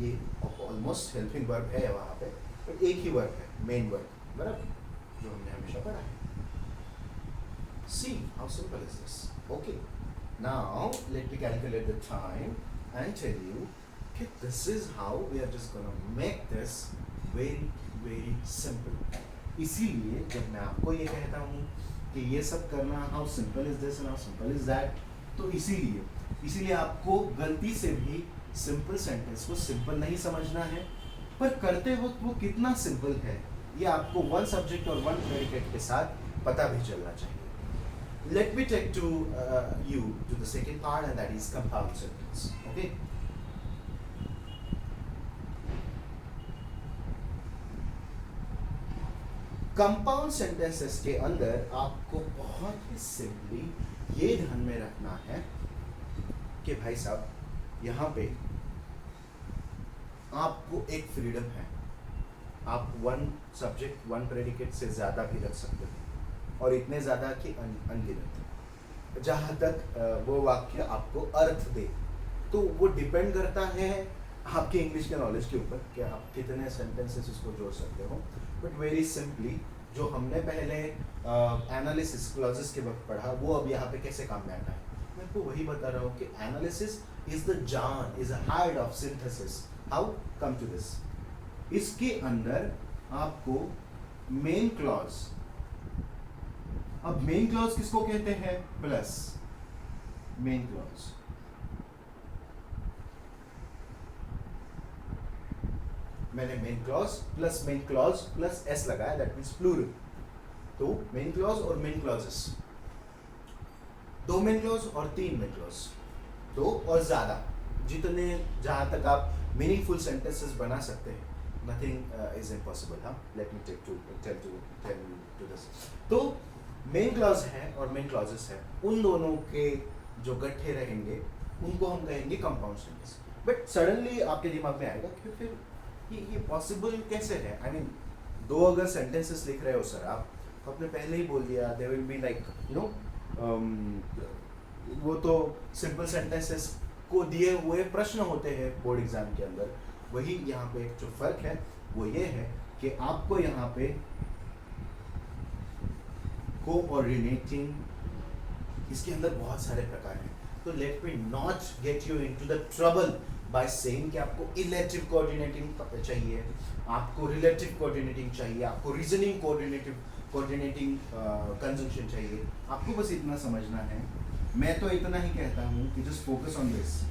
ये ऑलमोस्ट हेल्पिंग वर्ब है वहाँ पे, पर एक ही वर्ब है, मेन वर्ब, बराबर, जो हमने हमेशा पढ़ा है। See how simple is this? Okay. Now let me calculate the time and tell you that this is how we are just gonna make this very very simple. इसीलिए जब मैं आपको ये कहता हूँ कि ये सब करना, how simple is this and how simple is that, तो इसीलिए आपको गलती से भी सिंपल सेंटेंस को सिंपल नहीं समझना है, पर करते वक्त वो कितना सिंपल है ये आपको वन सब्जेक्ट और वन प्रेडिकेट के साथ पता भी चलना चाहिए। Let me take to you to the second part, and that is compound sentence. Okay. Compound sentences के अंदर आपको बहुत ही सिंपली ये ध्यान में रखना है कि भाई साहब यहाँ पे आपको एक फ्रीडम है, आप वन सब्जेक्ट वन प्रेडिकेट से ज़्यादा भी रख सकते हो, और इतने ज़्यादा कि अनगिनत, जहाँ तक वो वाक्य आपको अर्थ दे। तो वो डिपेंड करता है आपके इंग्लिश के नॉलेज के ऊपर कि आप कितने सेंटेंसेस उसको जोड़ सकते हो। बट वेरी सिंपली जो हमने पहले एनालिसिस क्लॉजेस के वक्त पढ़ा, वो अब यहाँ पे कैसे काम में आता है, मैं आपको वही बता रहा हूँ कि एनालिसिस इज द जान, is a heart of synthesis. How come to this? इसके अंदर आपको मेन क्लॉज, अब मेन क्लॉज किसको कहते हैं? प्लस मेन क्लॉज, मैंने मेन क्लॉज प्लस एस लगाया, दैट मीन्स प्लूरल। तो मेन क्लॉज और मेन क्लॉजेस, दो मेन क्लॉज और तीन मेन क्लॉज, दो और ज्यादा, जितने जहां तक आप मीनिंगफुल सेंटेंसेस बना सकते हैं, नथिंग इज इम्पॉसिबल. हाँ, let me tell to this. तो मेन क्लॉज है और मेन क्लॉजेस है, उन दोनों के जो गट्ठे रहेंगे उनको हम कहेंगे कंपाउंड सेंटेंस. बट सडनली आपके दिमाग में आएगा कि फिर ये पॉसिबल कैसे है? आई मीन, दो अगर सेंटेंसेस लिख रहे हो सर आप, तो आपने पहले ही बोल दिया they will be like you know, वो तो सिंपल सेंटेंसेस को दिए हुए प्रश्न होते हैं बोर्ड एग्जाम के अंदर. वही यहाँ पे जो फर्क है वो ये है कि आपको यहाँ पे कोऑर्डिनेटिंग, इसके अंदर बहुत सारे प्रकार हैं. तो let me not get you into the trouble by saying कि आपको इलेक्टिव कोऑर्डिनेटिंग चाहिए, आपको रिलेटिव कोऑर्डिनेटिंग चाहिए, आपको रीजनिंग कोऑर्डिनेटिंग कंजंक्शन चाहिए. आपको बस इतना समझना है. मैं तो इतना ही कहता हूँ कि just focus on this,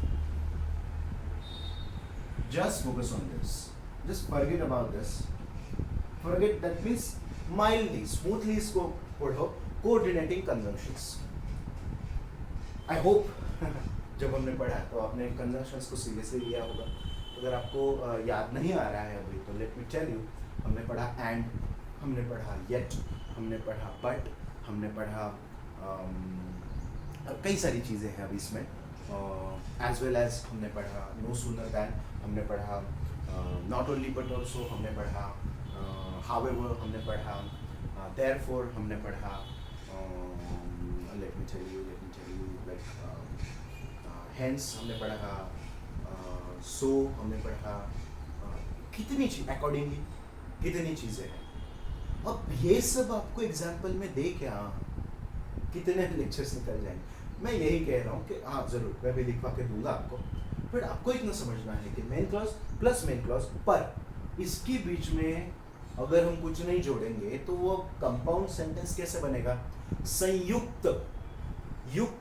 just focus on this, just forget about this, forget, that means mildly, smoothly इसको पढ़ो, coordinating conjunctions. I hope जब हमने पढ़ा तो आपने conjunctions को सीरियसली लिया होगा. अगर आपको याद नहीं आ रहा है अभी तो let me tell you, हमने पढ़ा and, हमने पढ़ा yet, हमने पढ़ा but, हमने पढ़ा कई सारी चीज़ें हैं अभी इसमें, as well as हमने पढ़ा no sooner than, हमने पढ़ा नॉट ओनली बट ऑल्सो, हमने पढ़ा हाउएवर, हमने पढ़ा देयरफॉर, हमने पढ़ा let me tell you like hence, हमने पढ़ा सो, हमने पढ़ा कितनी चीज अकॉर्डिंगली, कितनी चीज़ें हैं. अब ये सब आपको एग्जाम्पल में दे क्या कितने लेक्चर्स निकल जाएंगे. मैं यही कह रहा हूँ कि हाँ ज़रूर मैं भी लिखवा के दूंगा आपको, बट आपको इतना समझना है कि main clause plus main clause, पर इसके बीच में अगर हम कुछ नहीं जोड़ेंगे तो वो कंपाउंड सेंटेंस कैसे बनेगा? संयुक्त युक्त,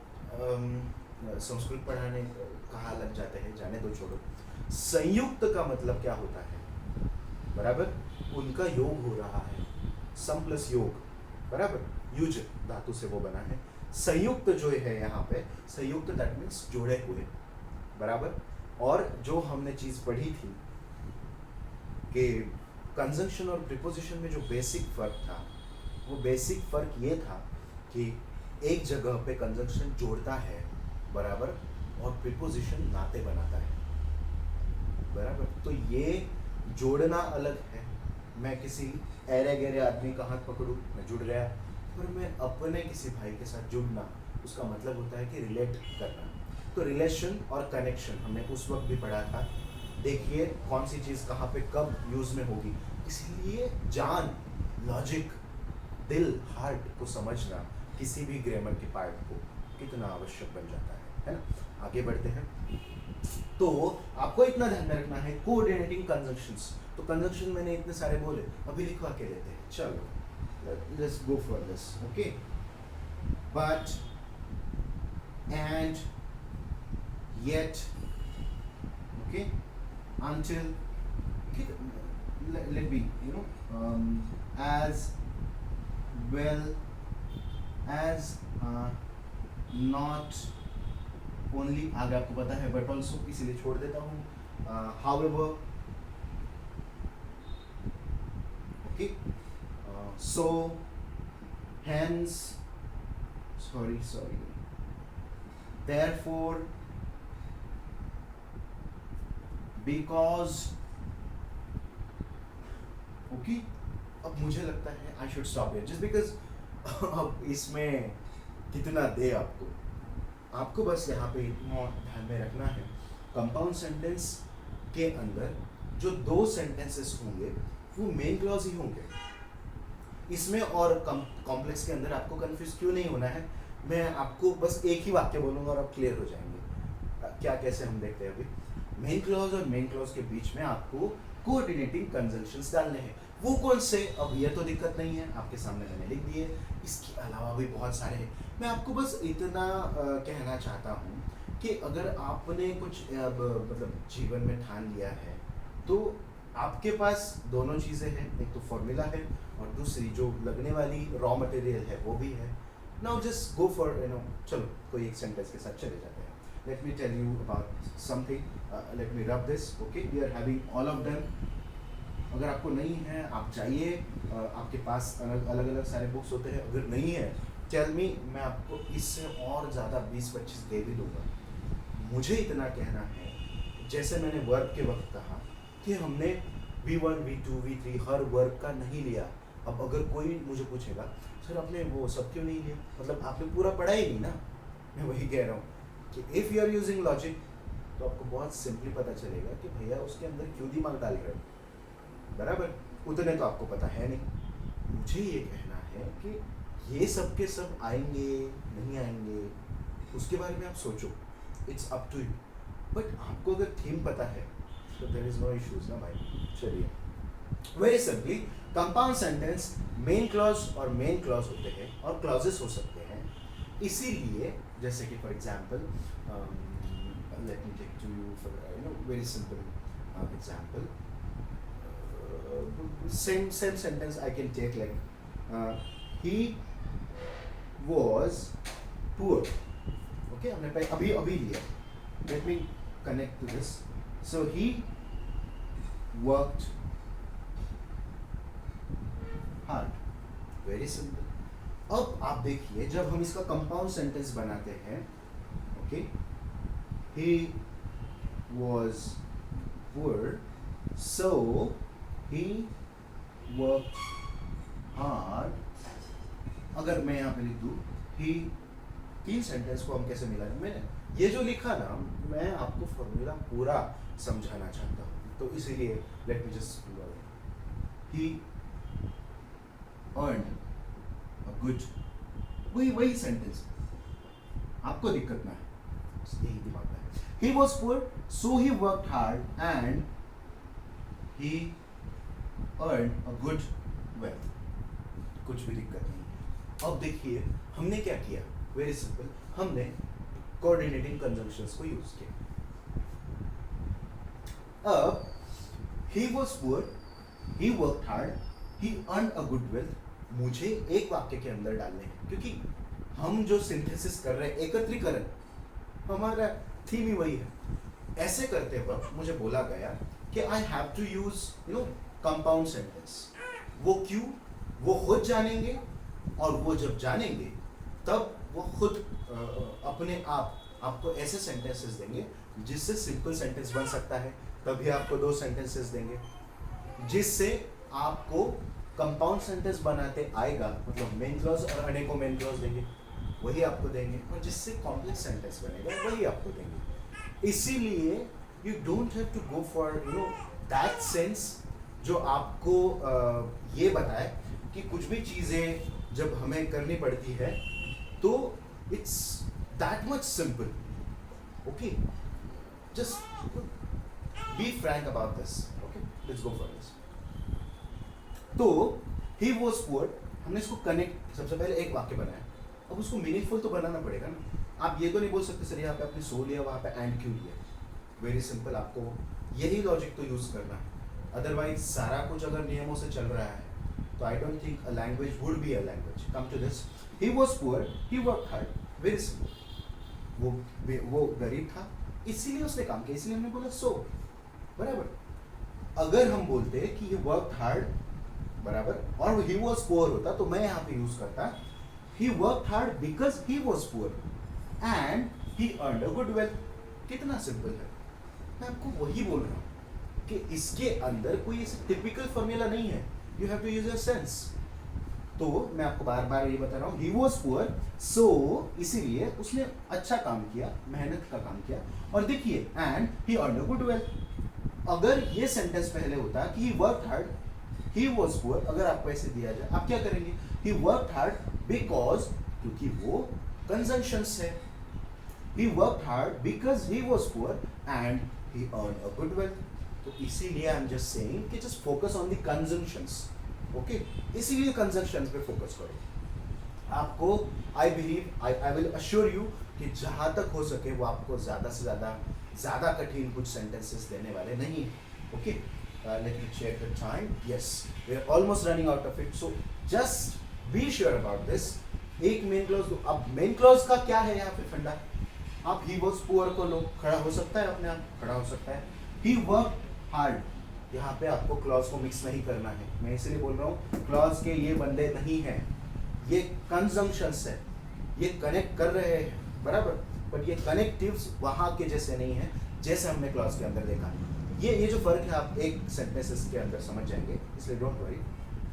संस्कृत पढ़ाने कहाँ लग जाते हैं, जाने दो, छोड़ो. संयुक्त का मतलब क्या होता है? बराबर, उनका योग हो रहा है, सम प्लस योग, बराबर, युज धातु से वो बना है. संयुक्त जो है यहाँ पे, संयुक्त दैट मीन्स जोड़े हुए, बराबर. और जो हमने चीज पढ़ी थी कि कंजंक्शन और प्रीपोजिशन में जो बेसिक फर्क था, वो बेसिक फर्क ये था कि एक जगह पे कंजंक्शन जोड़ता है, बराबर, और प्रीपोजिशन नाते बनाता है, बराबर. तो ये जोड़ना अलग है. मैं किसी ऐरे गहरे आदमी का हाथ पकड़ूं, मैं जुड़ गया, पर मैं अपने किसी भाई के साथ जुड़ना, उसका मतलब होता है कि रिलेट करना. तो रिलेशन और कनेक्शन हमने उस वक्त भी पढ़ा था. देखिए कौन सी चीज़ कहाँ पे कब यूज़ में होगी. इसलिए जान, लॉजिक, दिल, हार्ट को समझना किसी भी ग्रामर के पार्ट को कितना आवश्यक बन जाता है ना. आगे बढ़ते हैं. तो आपको इतना ध्यान में रखना है कोऑर्डिनेटिंग कंजंक्शंस. तो कंजंक्शन मैंने इतने सारे बोले, अभी लिखवा के लेते हैं. चलो let's go for this. Okay, but, and, yet, okay, until, let be, you know, as well as, not only, आगे आपको पता है, but also, इसीलिए छोड़ देता हूँ. However, okay, so, hence, sorry, therefore, because, okay. अब मुझे लगता है I should stop here just because अब इसमें कितना दे आपको बस यहाँ पे इतना ध्यान में रखना है. कंपाउंड सेंटेंस के अंदर जो दो सेंटेंसेस होंगे वो मेन क्लॉज ही होंगे. इसमें और कॉम्प्लेक्स के अंदर आपको कंफ्यूज क्यों नहीं होना है. मैं आपको बस एक ही वाक्य बोलूँगा और आप क्लियर हो जाएंगे क्या कैसे हम देखते हैं. अभी मेन क्लॉज और मेन क्लॉज के बीच में आपको कोऑर्डिनेटिंग कंजंक्शंस डालने हैं. वो कौन से, अब ये तो दिक्कत नहीं है, आपके सामने मैंने लिख दिए. इसके अलावा भी बहुत सारे हैं. मैं आपको बस इतना कहना चाहता हूँ कि अगर आपने कुछ मतलब जीवन में ठान लिया है तो आपके पास दोनों चीज़ें हैं. एक तो फॉर्मूला है और दूसरी जो लगने वाली रॉ मटेरियल है वो भी है. नाउ जस्ट गो फॉर चलो कोई एक सेंटेंस के साथ चले जाते हैं. let me tell you about something. Let me rub this. Okay, we are having all of them. अगर आपको नहीं है आप जाइए, आपके पास अलग अलग सारे बुक्स होते हैं. अगर नहीं है टेल मी, मैं आपको इससे और ज़्यादा 20-25 दे भी दूंगा. मुझे इतना कहना है, जैसे मैंने वर्ब के वक्त कहा कि हमने V1, V2, V3 हर वर्ब का नहीं लिया. अब अगर कोई मुझे पूछेगा सर आपने वो सब क्यों नहीं लिया, मतलब आपने पूरा पढ़ा ही नहीं ना. मैं वही कह रहा हूँ कि if you are using logic तो आपको बहुत सिंपली पता चलेगा कि भैया उसके अंदर क्यों दिमाग डाल रहे हो. बराबर, उतने तो आपको पता है नहीं. मुझे ये कहना है कि ये सब के सब आएंगे नहीं आएंगे उसके बारे में आप सोचो, it's up to you. But आपको अगर थीम पता है तो देयर इज नो इश्यूज ना भाई. चलिए, very simply compound sentence main clause और मेन क्लॉज होते हैं और क्लॉजेस हो सकते हैं. इसीलिए जैसे कि for example let me take to you for very simple example. same sentence I can take like he was poor. Okay, हमने पहले अभी लिया. Let me connect to this. So he worked hard. Very simple. अब आप देखिए जब हम इसका कंपाउंड सेंटेंस बनाते हैं, okay, he was poor, so he worked hard. अगर मैं यहाँ पे लिख दूँ he, तीन सेंटेंस को हम कैसे मिलाएं. मैंने ये जो लिखा ना, मैं आपको फॉर्मूला पूरा समझाना चाहता हूँ, तो इसीलिए let me just he earned a good, वही सेंटेंस. आपको दिक्कत ना है, यही दिमाग में है. He was poor, so he worked hard and he earned a good wealth. कुछ भी दिक्कत नहीं. अब देखिए हमने क्या किया, वेरी सिंपल, हमने कोऑर्डिनेटिंग कंजंक्शंस को यूज किया. अब he was poor, he worked hard, he earned a good wealth मुझे एक वाक्य के अंदर डालने हैं, क्योंकि हम जो सिंथेसिस कर रहे हैं, एकत्रीकरण, हमारा थीम ही वही है. ऐसे करते वक्त मुझे बोला गया कि I have to use compound sentence. वो क्यों, वो खुद जानेंगे, और वो जब जानेंगे तब वो खुद अपने आप आपको ऐसे सेंटेंसेस देंगे जिससे सिंपल सेंटेंस बन सकता है. तभी आपको दो सेंटेंसेस देंगे जिससे आपको कंपाउंड सेंटेंस बनाते आएगा, मतलब मेन क्लॉज और अनेकों मेन क्लॉज देंगे, वही आपको देंगे. और जिससे कॉम्प्लेक्स सेंटेंस बनेगा वही आपको देंगे. इसीलिए you don't have to go for that sense जो आपको ये बताए कि कुछ भी चीज़ें जब हमें करनी पड़ती है तो it's that much simple. Okay, just be frank about this. Okay, let's go for this. तो ही वॉज पुअर, हमने इसको कनेक्ट, सबसे पहले एक वाक्य बनाया. अब उसको मीनिंगफुल तो बनाना पड़ेगा ना. आप ये तो नहीं बोल सकते सर यहाँ पे आपने सो लिया, वहाँ पे एंड क्यों लिया. वेरी सिंपल, आपको यही लॉजिक तो यूज करना है. अदरवाइज सारा कुछ अगर नियमों से चल रहा है तो I don't think a language would be a language. Come to this, he was poor, he worked hard. Very simple, वो गरीब था इसीलिए उसने काम किया, इसलिए हमने बोला सो. बराबर. अगर हम बोलते कि ही वर्कड हार्ड बराबर और ही वॉज पुअर होता तो मैं यहाँ पे यूज करता ही worked hard because he was poor and he earned a good wealth. कितना सिंपल है. मैं आपको वही बोल रहा हूँ कि इसके अंदर कोई टिपिकल फॉर्मूला नहीं है. You have to use your sense. तो मैं आपको बार बार ये बता रहा हूँ, ही वॉज पुअर, सो इसीलिए उसने अच्छा काम किया, मेहनत का काम किया. और देखिए and he earned a good wealth. अगर ये सेंटेंस पहले होता कि ही worked hard, he was poor, अगर आपको ऐसे दिया जाए आप क्या करेंगे, ही वर्कड हार्ड बिकॉज, क्योंकि वो कंजंक्शंस है. ही worked hard because he was poor and he earned a good wealth. तो इसीलिए आई एम जस्ट सेइंग कि just focus on the conjunctions. Okay, इसीलिए कंजंक्शंस पे फोकस करो. आपको I believe, I will assure you कि जहाँ तक हो सके वो आपको ज़्यादा से ज़्यादा कठिन कुछ सेंटेंसेस देने वाले नहीं. Okay, let me check the time. Yes, we are almost running out of it. So just be sure about this. एक मेन क्लॉज दो. अब मेन क्लॉज का क्या है यहाँ पे फंडा, आप ही वॉज पुअर को लो, खड़ा हो सकता है, अपने आप खड़ा हो सकता है। ही वर्क हार्ड, यहाँ पे आपको क्लॉज को मिक्स नहीं करना है, मैं इसलिए बोल रहा हूँ क्लॉज के ये बंदे नहीं हैं, ये कंजम्पशंस है, ये कनेक्ट कर रहे हैं बराबर, बट ये कनेक्टिव्स वहाँ के जैसे नहीं है जैसे हमने क्लॉज के अंदर देखा। ये जो फर्क है आप एक सेंटेंसेस के अंदर समझ जाएंगे, इसलिए don't worry.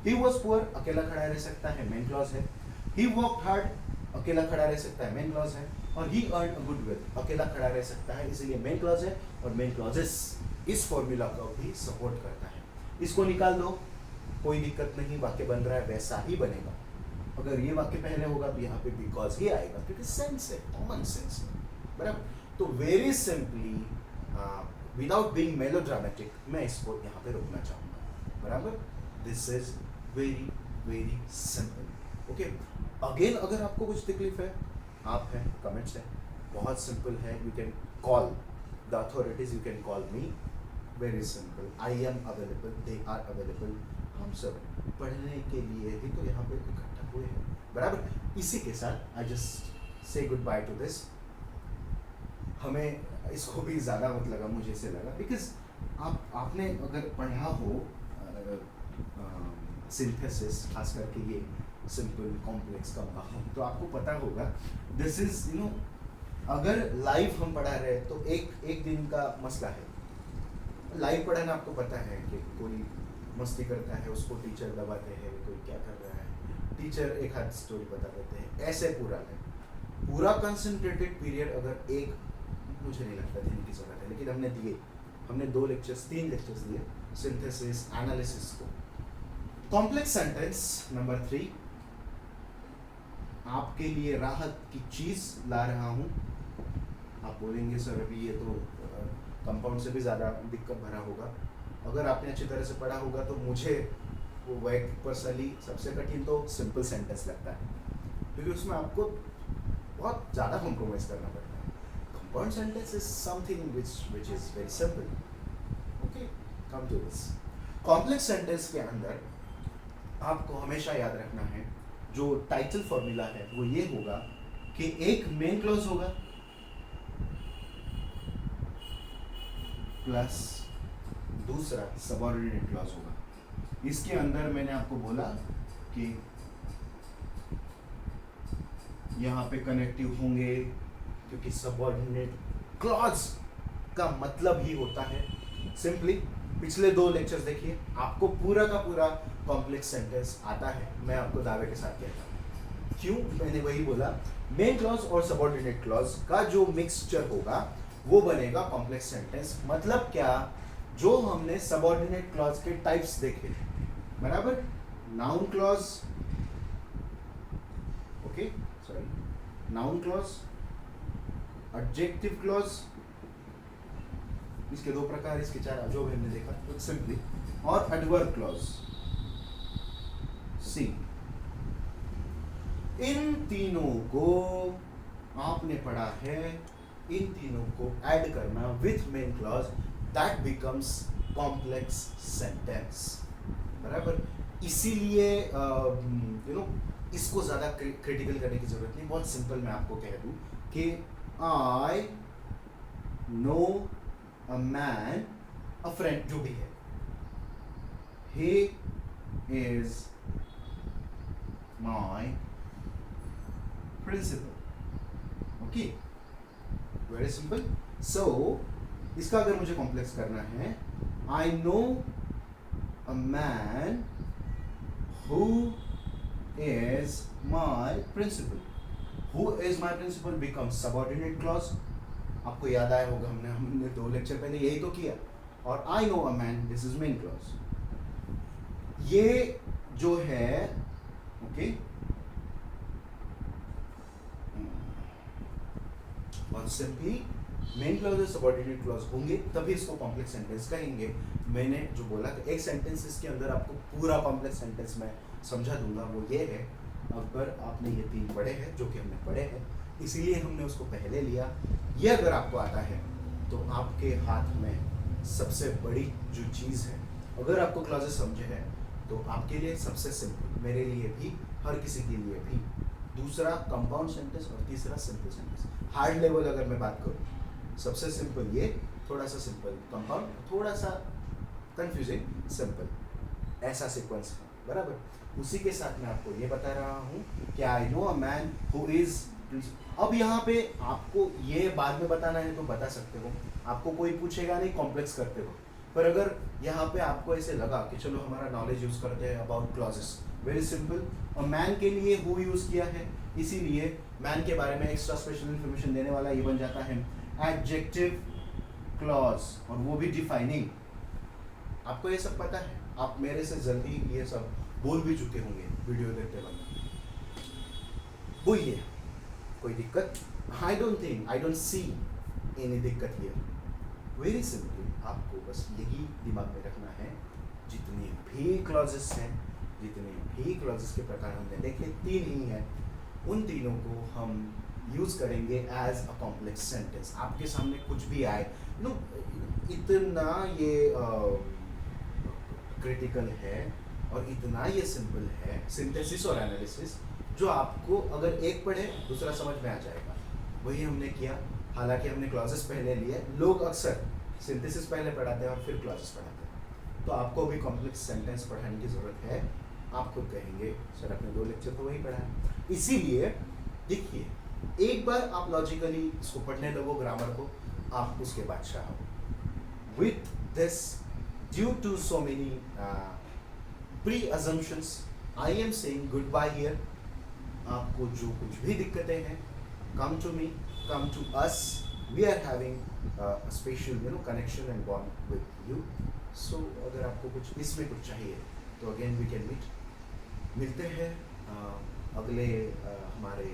He was poor, अकेला खड़ा रह सकता है, मेन क्लॉज है। ही वर्कड हार्ड, अकेला खड़ा रह सकता है, मेन क्लॉज है। और ही अर्न अ गुडविल, अकेला खड़ा रह सकता है, इसलिए मेन क्लॉज है। और मेन क्लॉजेस इस फॉर्मूला को भी सपोर्ट करता है। इसको निकाल दो, कोई दिक्कत नहीं, वाक्य बन रहा है वैसा ही बनेगा। अगर ये वाक्य पहले होगा तो यहाँ पे बिकॉज ही आएगा, क्योंकि सेंस है, कॉमन सेंस है बराबर। तो very simply without being melodramatic मैं इसको यहाँ पे रोकना चाहूँगा बराबर। This is very very simple. Okay, again अगर आपको कुछ तकलीफ है, आप हैं, कमेंट्स है, बहुत सिंपल है। You can call the authorities, you can call me, very simple. I am available, they are available. हम सब पढ़ने के लिए ही तो यहाँ पे इकट्ठा हुए हैं बराबर। इसी के साथ I just say good by two this. हमें इसको भी ज़्यादा मत लगा, मुझे से लगा, बिकॉज आपने अगर पढ़ा हो सिंथेसिस, खास करके ये सिंपल कॉम्प्लेक्स का कहा, तो आपको पता होगा दिस इज यू नो, अगर लाइव हम पढ़ा रहे तो एक दिन का मसला है। लाइव पढ़ाना आपको पता है कि कोई मस्ती करता है, उसको टीचर दबाते हैं, कोई क्या कर रहा है, टीचर एक हाथ स्टोरी बता देते हैं, ऐसे पूरा है। पूरा कंसंट्रेटेड पीरियड अगर एक, मुझे नहीं लगता देने की जरूरत है, लेकिन हमने 2 लेक्चर्स 3 लेक्चर्स दिए सिंथेसिस एनालिसिस को। कॉम्प्लेक्स सेंटेंस नंबर 3 आपके लिए राहत की चीज ला रहा हूं। आप बोलेंगे सर अभी ये तो कंपाउंड से भी ज़्यादा दिक्कत भरा होगा। अगर आपने अच्छी तरह से पढ़ा होगा तो मुझे वो वैक पर्सनली सबसे कठिन तो सिंपल सेंटेंस लगता है, क्योंकि उसमें आपको बहुत ज़्यादा कॉम्प्रोमाइज करना पड़ता है। Compound sentence is something which is very simple. Okay, come to this. Complex sentence के अंदर आपको हमेशा याद रखना है, जो टाइटल फॉर्मूला है वो ये होगा कि एक मेन क्लॉज होगा प्लस दूसरा सबऑर्डिनेट क्लॉज होगा। इसके अंदर मैंने आपको बोला कि यहाँ पे कनेक्टिव होंगे, क्योंकि सबऑर्डिनेट क्लॉज का मतलब ही होता है सिंपली, पिछले 2 लेक्चर्स देखिए, आपको पूरा का पूरा कॉम्प्लेक्स सेंटेंस आता है, मैं आपको दावे के साथ कहता हूँ। क्यों? मैंने वही बोला, मेन क्लॉज और सबऑर्डिनेट क्लॉज का जो मिक्सचर होगा वो बनेगा कॉम्प्लेक्स सेंटेंस। मतलब क्या? जो हमने सबऑर्डिनेट क्लॉज के टाइप्स देखे बराबर, noun clause, okay sorry, noun clause, adjective clause, इसके 2 प्रकार, इसके 4 जो हमने देखा तो सिंपली, और एडवर्ब क्लॉज। सी, इन तीनों को आपने पढ़ा है, इन तीनों को ऐड करना with main clause, that becomes complex sentence बराबर। इसीलिए इसको ज्यादा क्रिटिकल करने की जरूरत नहीं, बहुत सिंपल मैं आपको कह दूं कि I know a man, a friend जो भी है, he is my principal. Okay, very simple. So इसका अगर मुझे कॉम्प्लेक्स करना है, I know a man who is my principal. Who is my principal becomes subordinate clause. आपको याद आया होगा, हमने 2 लेक्चर पहले यही तो किया। और I know a man, this is main clause. ये जो है, ओके, और सिंपली मेन क्लॉज और सबऑर्डिनेट क्लॉज होंगे तभी इसको कॉम्प्लेक्स सेंटेंस कहेंगे। मैंने जो बोला कि एक सेंटेंस इसके अंदर आपको पूरा कॉम्प्लेक्स सेंटेंस में समझा दूंगा, वो ये है, अगर आपने ये 3 पढ़े हैं जो कि हमने पढ़े हैं, इसीलिए हमने उसको पहले लिया। ये अगर आपको आता है तो आपके हाथ में सबसे बड़ी जो चीज़ है, अगर आपको क्लॉजेस समझे हैं तो आपके लिए सबसे सिंपल, मेरे लिए भी, हर किसी के लिए भी, दूसरा कंपाउंड सेंटेंस और तीसरा सिंपल सेंटेंस। हार्ड लेवल अगर मैं बात करूँ, सबसे सिंपल ये, थोड़ा सा सिंपल कंपाउंड, थोड़ा सा कंफ्यूजिंग सिंपल, ऐसा सीक्वेंस है, बराबर। उसी के साथ मैं आपको ये बता रहा हूँ कि I know a man who is. अब यहाँ पे आपको ये बाद में बताना है तो बता सकते हो, आपको कोई पूछेगा नहीं कॉम्प्लेक्स करते हो। पर अगर यहाँ पे आपको ऐसे लगा कि चलो हमारा नॉलेज यूज करते हैं अबाउट क्लॉजेस, वेरी सिंपल, और मैन के लिए हु यूज किया है, इसीलिए मैन के बारे में एक्स्ट्रा स्पेशल इंफॉर्मेशन देने वाला ये बन जाता है एडजेक्टिव क्लॉज, और वो भी डिफाइनिंग। आपको ये सब पता है, आप मेरे से जल्दी ये सब बोल भी चुके होंगे वीडियो देखते वक्त। बोलिए, कोई दिक्कत? आई डोंट सी एनी दिक्कत हियर। वेरी सिंपल, आपको बस यही दिमाग में रखना है, जितने भी क्लॉजेस हैं, जितने भी क्लॉजेस के प्रकार हमने देखे, 3 ही हैं, उन तीनों को हम यूज करेंगे एज अ कॉम्प्लेक्स सेंटेंस। आपके सामने कुछ भी आए, नो इतना ये क्रिटिकल है और इतना ये सिंपल है, सिंथेसिस और एनालिसिस, जो आपको अगर एक पढ़े दूसरा समझ में आ जाएगा। वही हमने किया, हालांकि हमने क्लॉजेस पहले लिए। लोग अक्सर सिंथेसिस पहले पढ़ाते हैं और फिर क्लॉजेस पढ़ाते हैं, तो आपको भी कॉम्प्लेक्स सेंटेंस पढ़ाने की ज़रूरत है। आप खुद कहेंगे सर अपने 2 लेक्चर तो वही पढ़ा है। इसीलिए देखिए, एक बार आप लॉजिकली इसको पढ़ने लगो, ग्रामर को, आप उसके बादशाह हो। With this, due to so many pre-assumptions, I am saying goodbye here. आपको जो कुछ भी दिक्कतें हैं, come to me, come to us. We are having a special, connection and bond with you. So अगर आपको कुछ इसमें कुछ चाहिए, तो again we can meet. मिलते हैं अगले हमारे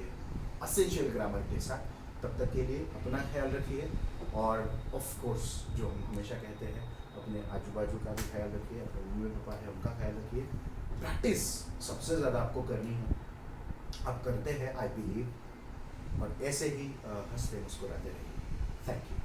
essential grammar के साथ। तब तक के लिए अपना ख्याल रखिए, और ऑफ कोर्स जो हम हमेशा कहते हैं, अपने आजू बाजू का भी ख्याल रखिए, अपने मम्मी पापा है उनका ख्याल रखिए। प्रैक्टिस सबसे ज़्यादा आपको करनी है, आप करते हैं आई बिलीव, और ऐसे ही हंसते मुस्कुराते रहिए। Thank you.